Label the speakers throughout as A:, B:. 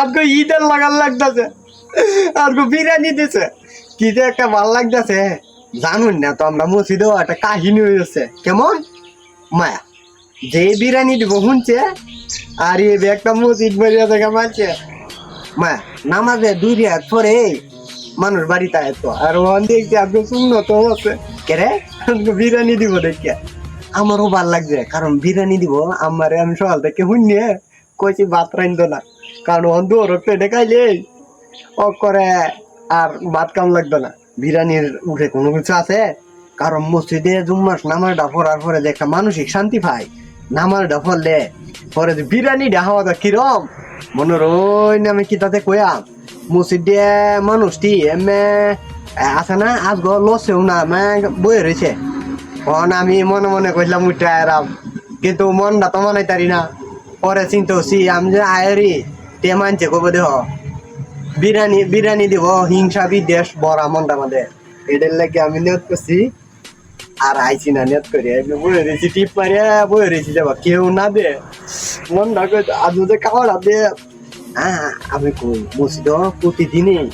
A: আজকে ঈদের লাগার লাগতেছে, আজকে বিরিয়ানি দিছে, কি যে একটা ভাল লাগতেছে। জানুন না তো আমরা মসজিদেও একটা কাহিনী হয়েছে কেমন মায়া, যে বিরিয়ানি দিব শুনছে আর এই একটা মসজিদ বেরিয়ে থেকে মানছে মায়া নামাজে দুই রিয়াত পরে মানুষ বাড়িতে আসতো আর ওখান দেখছি আজকে শূন্য তো আছে কেরে আজকে বিরিয়ানি দিব দেখে আমারও ভাল লাগছে, কারণ বিরিয়ানি দিব আমারে আমি সকাল থেকে শুনিয়ে কইছি ভাত রাইন্দ না, কারণ অন্ধ পেটে খাইলে ও করে আর ভাত কাম লাগবে না। বিরিয়ানির উঠে কোনো কিছু আছে, কারণ মসজিদে জুম্মাস নামাজটা পড়ার পরে যে একটা মানসিক শান্তি পায়, নামাজটা পড়লে পরে যে বিরিয়ানিটা হওয়াটা কিরম মনের ওই নামে কি তাতে কয়াম মসজিদে মানুষটি এমে আছে না আজ গো লসেও না বয়ে রয়েছে। তখন আমি মনে মনে কইলাম উঠে আরাম, কিন্তু মনটা তো মানাই তারি না। পরে চিন্তা করছি আমি যে আয়েরি তে মানছে কবে দেহ বিরিয়ানি বিরিয়ানি দিব হিংসা বিদেশ বড় মনটা আমাদের এদের লাগে আমি নিয়ত করছি আর আইছি না নিয়ত করি বয়ে রয়েছি টিপ মারিয়া বয়ে রয়েছি যাবা কেউ না দে মনটা আজ যে খাওয়াটা দে। হ্যাঁ আমি কই মসজিদ প্রতিদিনই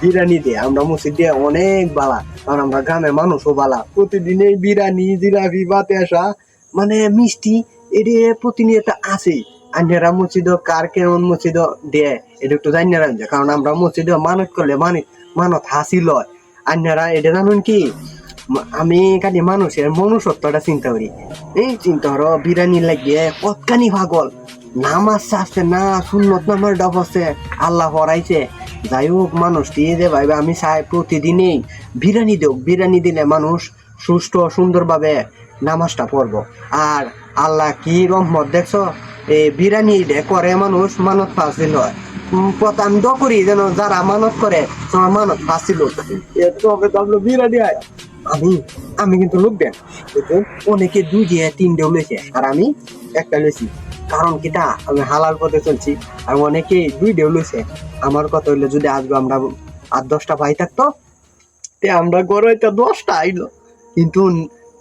A: বিরিয়ানি দে, আমরা মসজিদ দিয়ে অনেক বালা, কারণ আমরা গ্রামের মানুষও বালা, প্রতিদিনই বিরিয়ানি জিলাপি বাতে আসা মানে মিষ্টি এটি প্রতিনিয়ত আছে। আন্যারা মসজিদ কার কেমন মসজিদ দেয় এটা একটু জানি না, কারণ আমরা মসজিদ মানত করলে মানত হাসিল হয়। আন্যারা এটা জানুন কি আমি খালি মানুষের মনুষ্যত্বটা চিন্তা করি, এই চিন্তা করো বিরিয়ানি লাগিয়ে কতখানি পাগল, নামাজ আসছে না সুন্নত নামার ডব আছে আল্লাহ হরাইছে। যাই হোক মানুষ দিয়ে যে ভাইবে আমি চাই প্রতিদিনই বিরিয়ানি দেব, বিরিয়ানি দিলে মানুষ সুষ্ঠু সুন্দরভাবে নামাজটা পড়বো। আর আল্লাহ কি রহমত দেখছো, এই বিরিয়ানি করে মানুষ মানত ফাসিল হয়। আমি দ করি যেন যারা মানত করে তোমার মানত ফাসিল বিরিয়ানি হয়। আমি আমি কিন্তু লোক দেন অনেকে দুই দিয়ে তিনটেও লেছে আর আমি একটা লেছি, কারণ কিটা আমি হালাল পথে চলছি আর অনেকে দুই ডেউ লইছে। আমার কথা হইলো যদি আজকে আমরা 8-10টা পাই থাকতো তে আমরা গড় হইতো 10টা আইলো, কিন্তু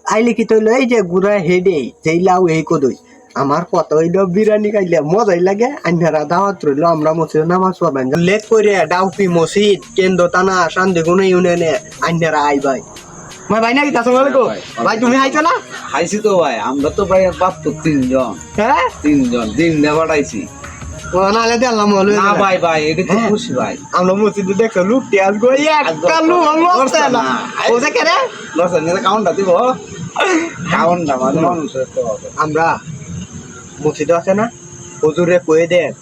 A: আইলে কি তৈলো এই যে গুড়া হেডে যেই লাউ এই কদই আমার কত হইলো বিরিয়ানি খাইলে মজাই লাগে। আন্যারা দাওয়াত রইলো আমরা মসজিদে নামাজ পড়বেন লেট করে ডাউপি মসজিদ কেন্দ্র টানা শান্তিগুণ ইউনিয়নে আন্যারা আইবাই। ভাই নাকি ভাই তুমি খাইছো না?
B: খাইছি তো ভাই, আমরা তো ভাই মাত্র 3 জন।
A: হ্যাঁ
B: 3 জন দিন দেবাড়াইছি
A: নালে দিলাম
B: না ভাই। ভাই এটা তো খুশি ভাই,
A: আমরা মসজিদে দেখো লুকটি আসবো একটা লুক লসে না ও যে কেরে
B: লস না কাউন্টটা দিব কাউন্টটা মানে মানুষের তো হবে।
A: আমরা মসজিদে আছে না হুজুরে কয়ে দেন